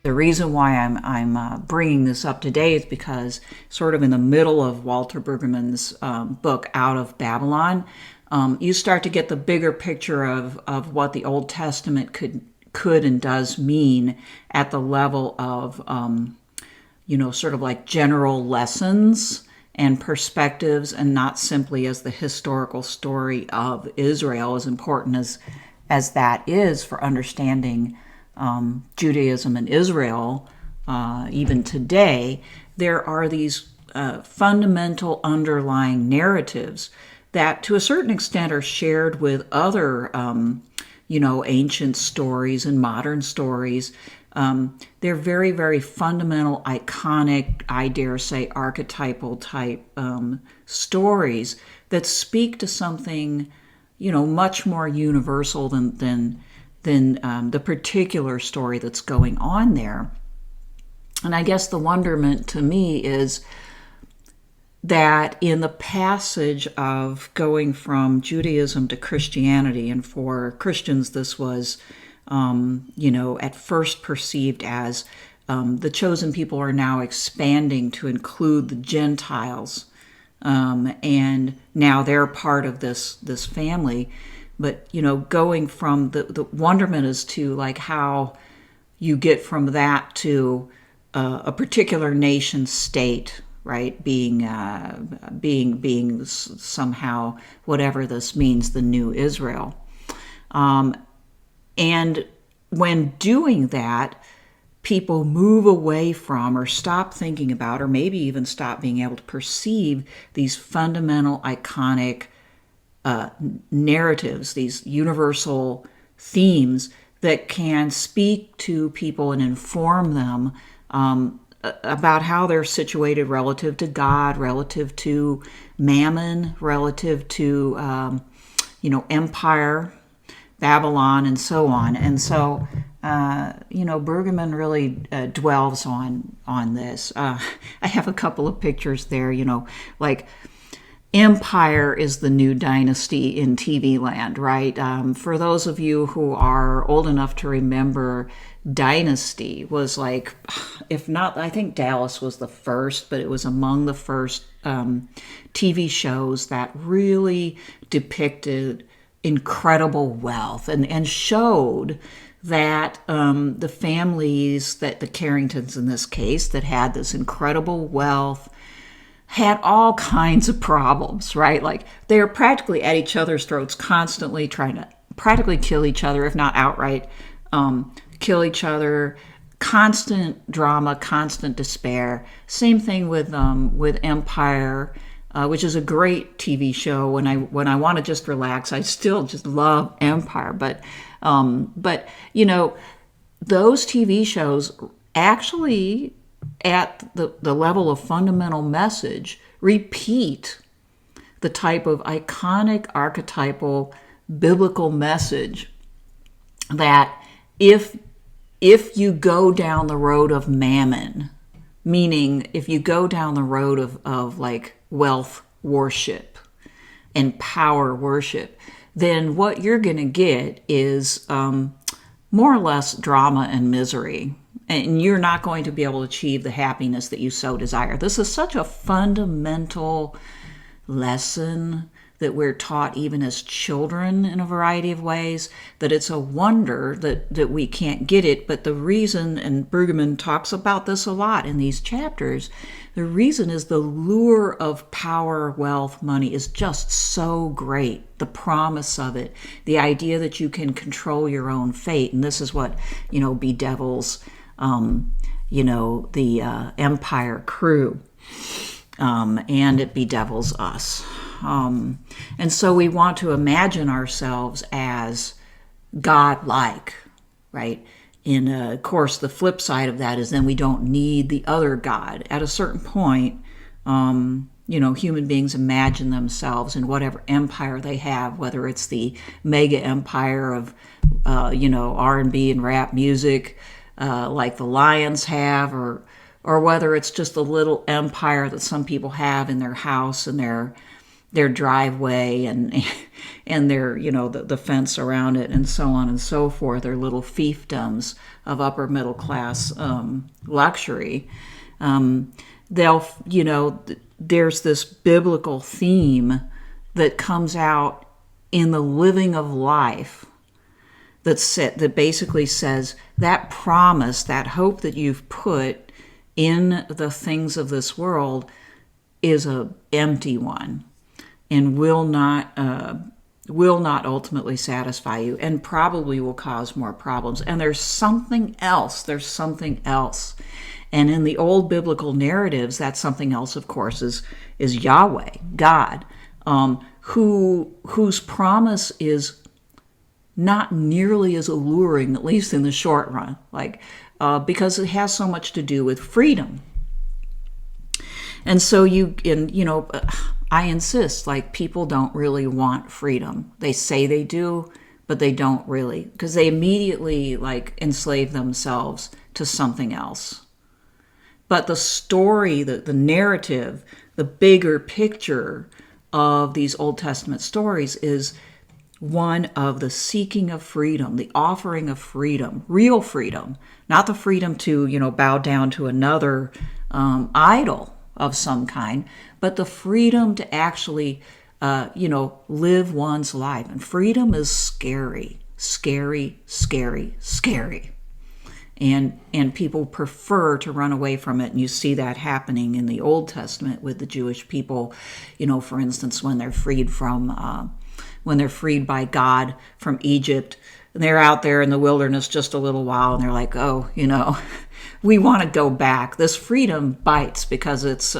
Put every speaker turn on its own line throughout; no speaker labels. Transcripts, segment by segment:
The reason why I'm bringing this up today is because sort of in the middle of Walter Brueggemann's book Out of Babylon, you start to get the bigger picture of what the Old Testament could and does mean at the level of sort of like general lessons and perspectives, and not simply as the historical story of Israel, as important as that is for understanding Judaism and Israel, even today. There are these fundamental underlying narratives that to a certain extent are shared with other ancient stories and modern stories. They're very, very fundamental, iconic, I dare say, archetypal type stories that speak to something, much more universal than the particular story that's going on there. And I guess the wonderment to me is that in the passage of going from Judaism to Christianity, and for Christians this was, at first perceived as the chosen people are now expanding to include the Gentiles, and now they're part of this family. But, going from the wonderment is to like how you get from that to a particular nation state, right? Being somehow, whatever this means, the new Israel. And when doing that, people move away from or stop thinking about, or maybe even stop being able to perceive these fundamental, iconic narratives, these universal themes that can speak to people and inform them about how they're situated relative to God, relative to mammon, relative to, empire, Babylon, and so on. And so, Brueggemann really dwells on this. I have a couple of pictures there, like empire is the new dynasty in TV land, right? For those of you who are old enough to remember, Dynasty was like, if not, I think Dallas was the first, but it was among the first TV shows that really depicted incredible wealth and showed that the families, that the Carringtons in this case, that had this incredible wealth, had all kinds of problems, right? Like they were practically at each other's throats, constantly trying to practically kill each other, if not outright kill each other. Constant drama, constant despair. Same thing with Empire, which is a great TV show. When I want to just relax, I still just love Empire. But those TV shows actually, at the level of fundamental message, repeat the type of iconic, archetypal, biblical message that if you go down the road of mammon, meaning if you go down the road of like wealth worship and power worship, then what you're going to get is more or less drama and misery. And you're not going to be able to achieve the happiness that you so desire. This is such a fundamental lesson that we're taught even as children in a variety of ways, that it's a wonder that we can't get it. But the reason, and Brueggemann talks about this a lot in these chapters, the reason is the lure of power, wealth, money is just so great. The promise of it, the idea that you can control your own fate. And this is what, bedevils, the Empire crew. And it bedevils us. And so we want to imagine ourselves as God-like, right? And of course, the flip side of that is then we don't need the other God. At a certain point, human beings imagine themselves in whatever empire they have, whether it's the mega empire of, R&B and rap music, like the Lions have, or whether it's just a little empire that some people have in their house and their their driveway and and their, the fence around it and so on and so forth, their little fiefdoms of upper middle class luxury. There's this biblical theme that comes out in the living of life that basically says that promise, that hope that you've put in the things of this world is an empty one and will not ultimately satisfy you, and probably will cause more problems. And there's something else. And in the old biblical narratives, that something else, of course, is Yahweh, God, whose promise is not nearly as alluring, at least in the short run, because it has so much to do with freedom. And so I insist, people don't really want freedom. They say they do, but they don't really, because they immediately enslave themselves to something else. But the story, the narrative, the bigger picture of these Old Testament stories is one of the seeking of freedom, the offering of freedom, real freedom, not the freedom to, bow down to another idol of some kind, but the freedom to actually, live one's life. And freedom is scary, scary, scary, scary. And people prefer to run away from it. And you see that happening in the Old Testament with the Jewish people, for instance, when they're freed by God from Egypt, and they're out there in the wilderness just a little while, and they're like, oh, we want to go back. This freedom bites because it's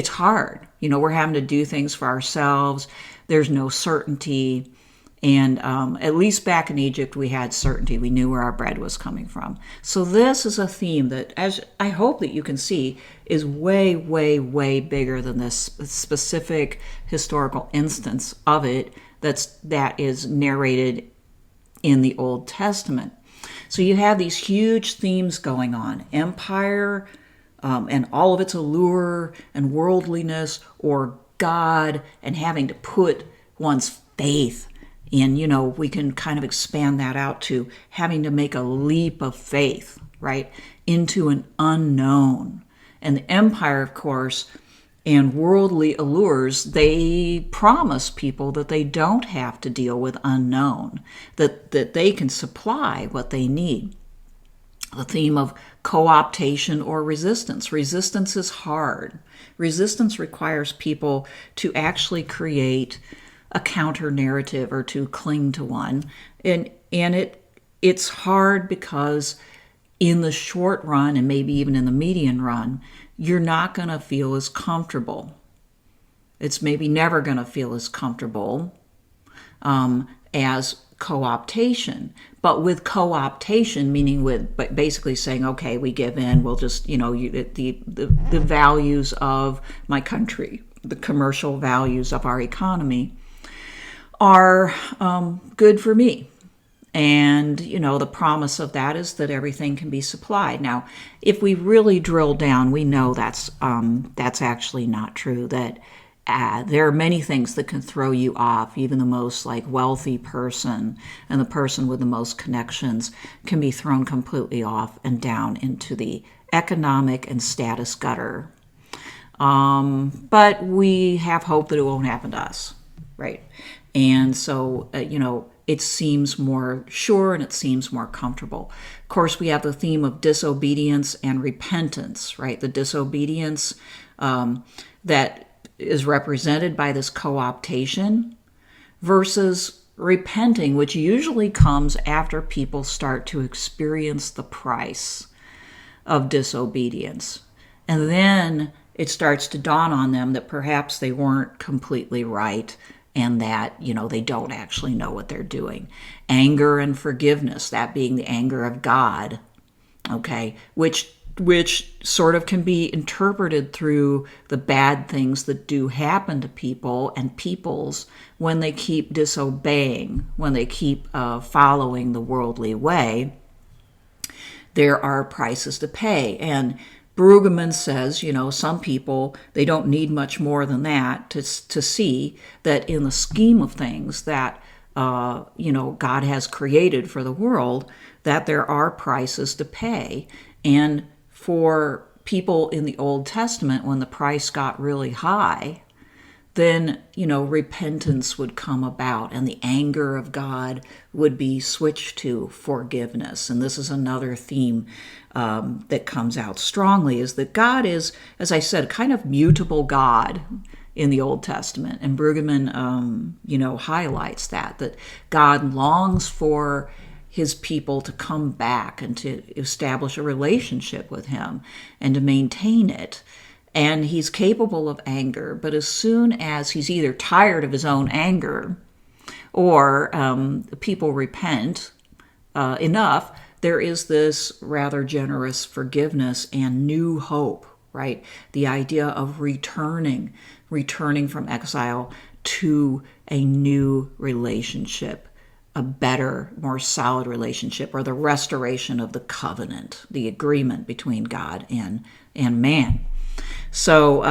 hard. We're having to do things for ourselves. There's no certainty. And at least back in Egypt, we had certainty. We knew where our bread was coming from. So this is a theme that, as I hope that you can see, is way, way, way bigger than this specific historical instance of it that is narrated in the Old Testament. So you have these huge themes going on: empire and all of its allure and worldliness, or God and having to put one's faith in, we can kind of expand that out to having to make a leap of faith, right, into an unknown. And the empire, of course, and worldly allures, they promise people that they don't have to deal with unknown, that they can supply what they need. The theme of cooptation or resistance. Resistance is hard. Resistance requires people to actually create a counter narrative or to cling to one. And it's hard because in the short run, and maybe even in the medium run, you're not going to feel as comfortable. It's maybe never going to feel as comfortable as cooptation. But with cooptation, meaning with basically saying, okay, we give in, we'll just, the values of my country, the commercial values of our economy are good for me. And, the promise of that is that everything can be supplied. Now, if we really drill down, we know that's actually not true, that there are many things that can throw you off. Even the most wealthy person and the person with the most connections can be thrown completely off and down into the economic and status gutter. But we have hope that it won't happen to us, right? And so, it seems more sure and it seems more comfortable. Of course, we have the theme of disobedience and repentance, right? The disobedience that is represented by this cooptation versus repenting, which usually comes after people start to experience the price of disobedience. And then it starts to dawn on them that perhaps they weren't completely right, and that, they don't actually know what they're doing. Anger and forgiveness, that being the anger of God, okay, which sort of can be interpreted through the bad things that do happen to people and peoples when they keep disobeying, when they keep following the worldly way. There are prices to pay. And Brueggemann says, some people, they don't need much more than that to see that in the scheme of things that, God has created for the world, that there are prices to pay. And for people in the Old Testament, when the price got really high, then, repentance would come about and the anger of God would be switched to forgiveness. And this is another theme that comes out strongly, is that God is, as I said, kind of mutable God in the Old Testament. And Brueggemann, highlights that God longs for his people to come back and to establish a relationship with him and to maintain it. And he's capable of anger, but as soon as he's either tired of his own anger or people repent enough, there is this rather generous forgiveness and new hope, right? The idea of returning from exile to a new relationship, a better, more solid relationship, or the restoration of the covenant, the agreement between God and man. So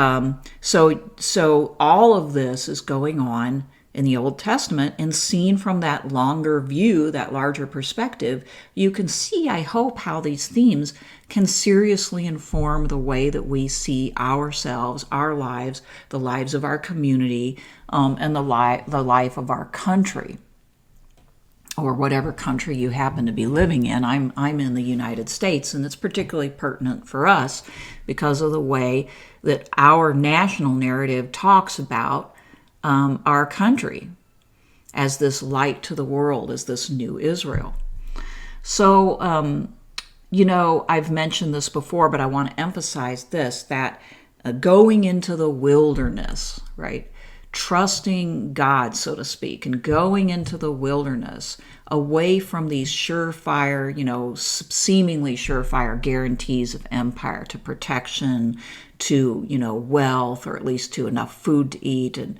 all of this is going on in the Old Testament, and seen from that longer view, that larger perspective, you can see, I hope, how these themes can seriously inform the way that we see ourselves, our lives, the lives of our community, and the life of our country, or whatever country you happen to be living in. I'm in the United States, and it's particularly pertinent for us because of the way that our national narrative talks about our country as this light to the world, as this new Israel. So, I've mentioned this before, but I want to emphasize this, that going into the wilderness, right? Trusting God, so to speak, and going into the wilderness away from these surefire, seemingly surefire guarantees of empire, to protection, to, wealth, or at least to enough food to eat, and,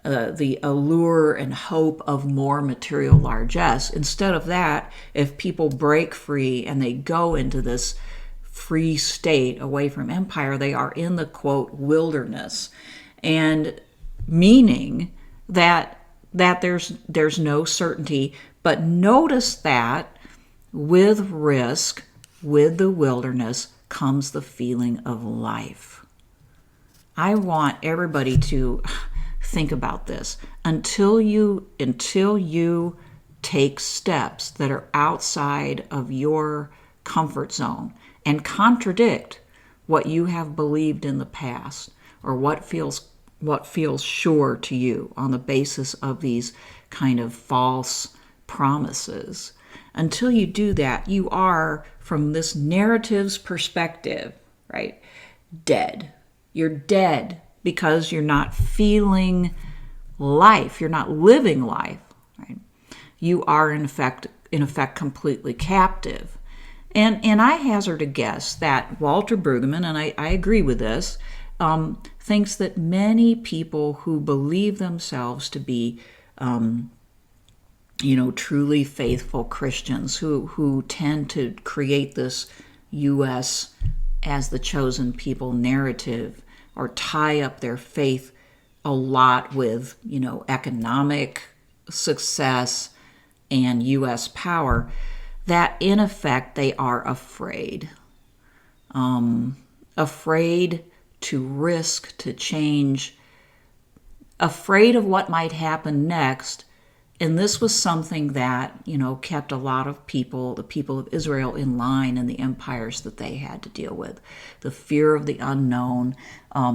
the allure and hope of more material largesse. Instead of that, if people break free and they go into this free state away from empire, they are in the, quote, wilderness. And meaning that there's no certainty. But notice that with risk, with the wilderness, comes the feeling of life. I want everybody to think about this. Until you take steps that are outside of your comfort zone and contradict what you have believed in the past, or what feels sure to you on the basis of these kind of false promises. Until you do that, you are, from this narrative's perspective, right, dead. You're dead because you're not feeling life. You're not living life, right? You are, in effect, completely captive. And I hazard a guess that Walter Brueggemann, and I agree with this, thinks that many people who believe themselves to be, truly faithful Christians, who tend to create this U.S. as the chosen people narrative, or tie up their faith a lot with, economic success and U.S. power, that in effect they are afraid. Afraid to risk, to change, afraid of what might happen next. And this was something that, kept a lot of people, the people of Israel, in line in the empires that they had to deal with. The fear of the unknown.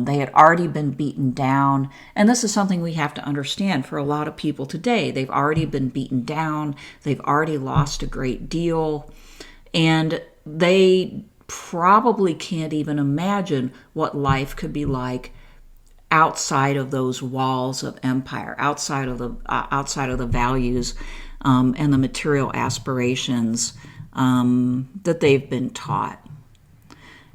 They had already been beaten down. And this is something we have to understand for a lot of people today. They've already been beaten down. They've already lost a great deal. And they probably can't even imagine what life could be like outside of those walls of empire, outside of the values and the material aspirations that they've been taught.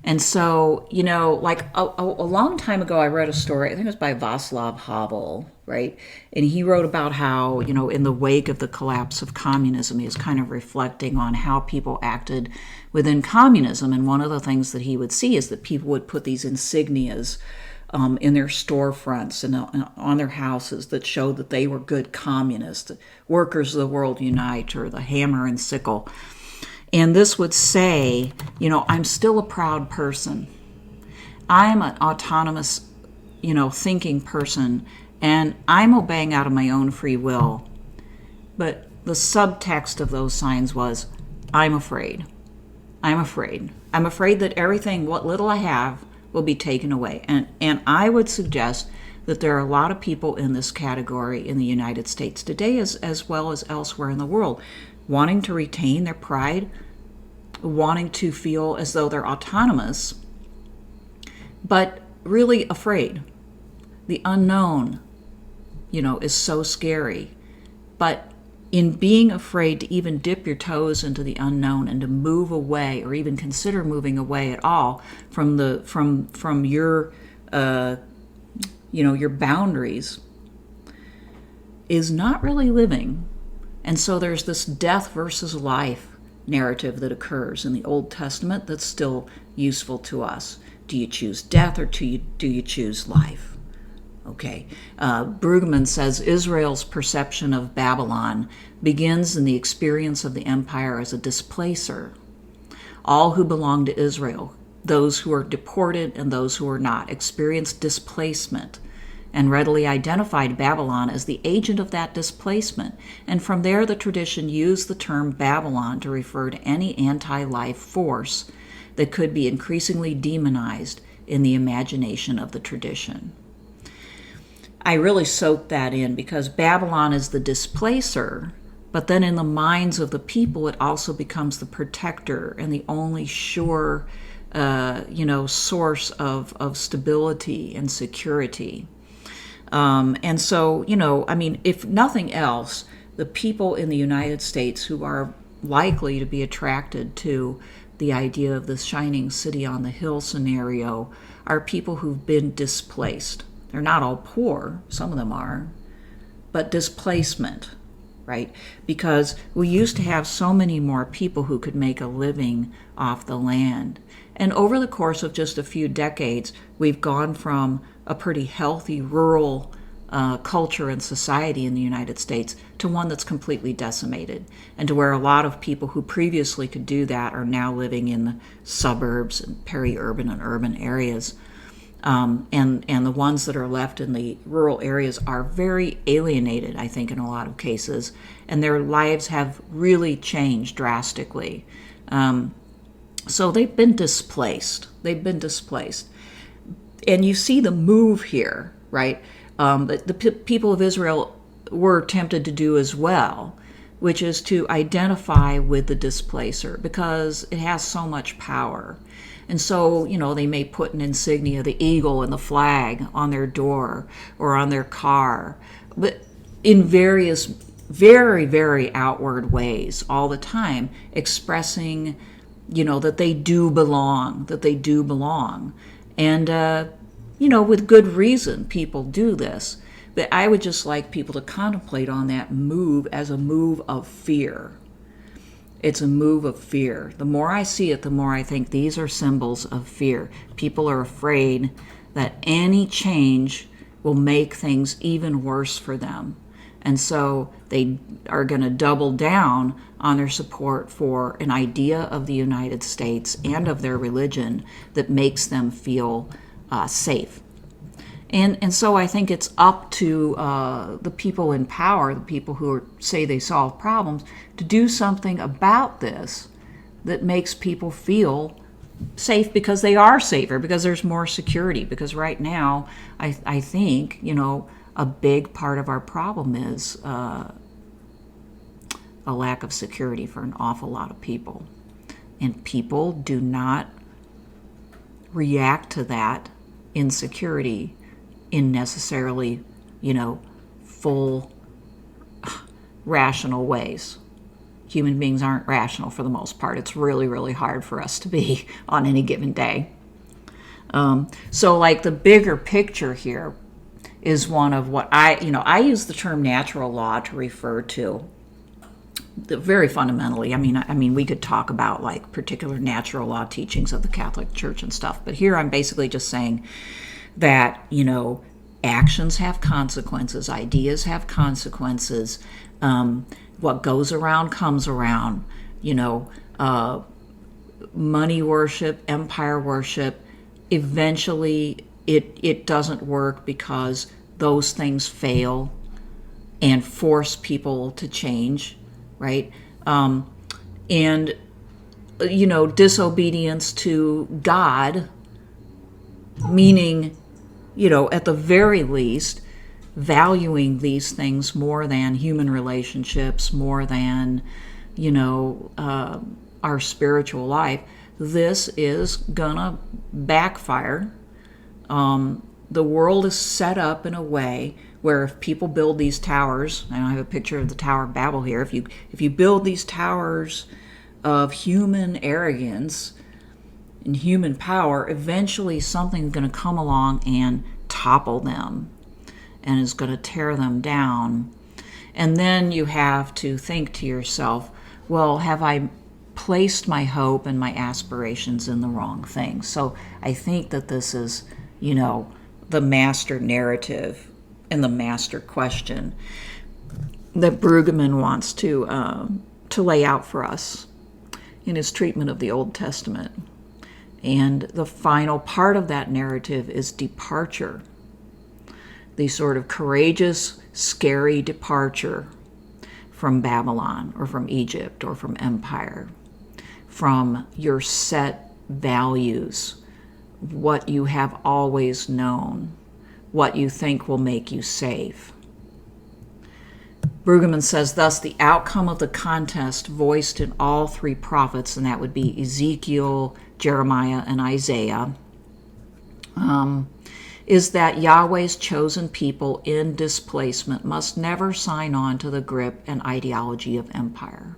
And so, like a long time ago, I read a story, I think it was by Václav Havel, right? And he wrote about how, in the wake of the collapse of communism, he was kind of reflecting on how people acted within communism. And one of the things that he would see is that people would put these insignias in their storefronts and on their houses that showed that they were good communists, workers of the world unite, or the hammer and sickle. And this would say, I'm still a proud person. I'm an autonomous, thinking person, and I'm obeying out of my own free will. But the subtext of those signs was, I'm afraid. I'm afraid. I'm afraid that everything, what little I have, will be taken away. And I would suggest that there are a lot of people in this category in the United States today, as well as elsewhere in the world, wanting to retain their pride, wanting to feel as though they're autonomous, but really afraid. The unknown, is so scary. But in being afraid to even dip your toes into the unknown and to move away, or even consider moving away at all from your your boundaries, is not really living. And so there's this death versus life narrative that occurs in the Old Testament that's still useful to us. Do you choose death, or do you choose life? Okay. Brueggemann says Israel's perception of Babylon begins in the experience of the empire as a displacer. All who belong to Israel, those who are deported and those who are not, experienced displacement and readily identified Babylon as the agent of that displacement. And from there, the tradition used the term Babylon to refer to any anti-life force that could be increasingly demonized in the imagination of the tradition. I really soaked that in because Babylon is the displacer, but then in the minds of the people, it also becomes the protector and the only sure, source of stability and security. And so, if nothing else, the people in the United States who are likely to be attracted to the idea of the shining city on the hill scenario are people who've been displaced. They're not all poor, some of them are, but displacement, right? Because we used to have so many more people who could make a living off the land. And over the course of just a few decades, we've gone from a pretty healthy rural culture and society in the United States to one that's completely decimated, and to where a lot of people who previously could do that are now living in the suburbs and peri-urban and urban areas. And the ones that are left in the rural areas are very alienated, I think, in a lot of cases, and their lives have really changed drastically. So they've been displaced. And you see the move here, right? The people of Israel were tempted to do as well, which is to identify with the displacer because it has so much power. And so, they may put an insignia, the eagle and the flag, on their door or on their car, but in various very, very outward ways all the time, expressing, that they do belong. And, with good reason, people do this. But I would just like people to contemplate on that move as a move of fear. It's a move of fear. The more I see it, the more I think these are symbols of fear. People are afraid that any change will make things even worse for them. And so they are going to double down on their support for an idea of the United States and of their religion that makes them feel safe. And so I think it's up to the people in power, the people who say they solve problems, to do something about this that makes people feel safe because they are safer, because there's more security. Because right now, I think, a big part of our problem is a lack of security for an awful lot of people. And people do not react to that insecurity in necessarily, full rational ways. Human beings aren't rational for the most part. It's really, really hard for us to be on any given day. So like the bigger picture here is one of what I use the term natural law to refer to very fundamentally. I mean, we could talk about like particular natural law teachings of the Catholic Church and stuff, but here I'm basically just saying that, actions have consequences, ideas have consequences. What goes around comes around. Money worship, empire worship, eventually it doesn't work because those things fail and force people to change, right? And disobedience to God, meaning, at the very least, valuing these things more than human relationships, more than, our spiritual life, this is gonna backfire. The world is set up in a way where if people build these towers, and I have a picture of the Tower of Babel here, if you build these towers of human arrogance and human power, eventually something's going to come along and topple them and is going to tear them down. And then you have to think to yourself, well, have I placed my hope and my aspirations in the wrong thing? So I think that this is, the master narrative and the master question that Brueggemann wants to lay out for us in his treatment of the Old Testament. And the final part of that narrative is departure, the sort of courageous, scary departure from Babylon or from Egypt or from empire, from your set values, what you have always known, what you think will make you safe. Brueggemann says, thus, the outcome of the contest voiced in all three prophets, and that would be Ezekiel, Jeremiah, and Isaiah, is that Yahweh's chosen people in displacement must never sign on to the grip and ideology of empire.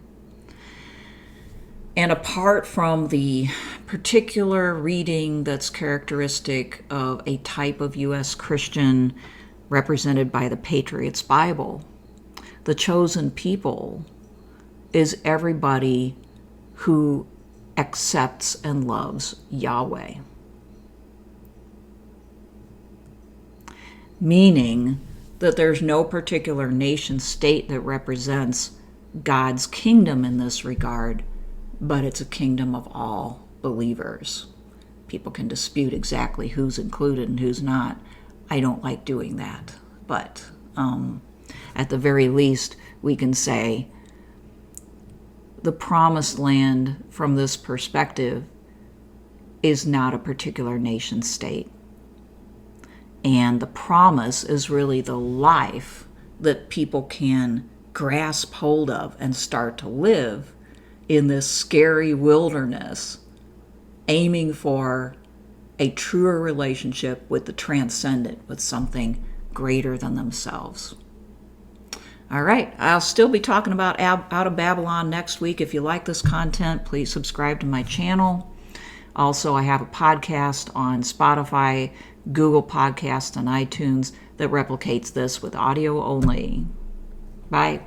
And apart from the particular reading that's characteristic of a type of U.S. Christian represented by the Patriots Bible, the chosen people is everybody who accepts and loves Yahweh. Meaning that there's no particular nation state that represents God's kingdom in this regard, but it's a kingdom of all believers. People can dispute exactly who's included and who's not. I don't like doing that. But at the very least, we can say the promised land from this perspective is not a particular nation state. And the promise is really the life that people can grasp hold of and start to live in this scary wilderness, aiming for a truer relationship with the transcendent, with something greater than themselves. All right, I'll still be talking about Out of Babylon next week. If you like this content, please subscribe to my channel. Also, I have a podcast on Spotify, Google Podcasts, and iTunes that replicates this with audio only. Bye.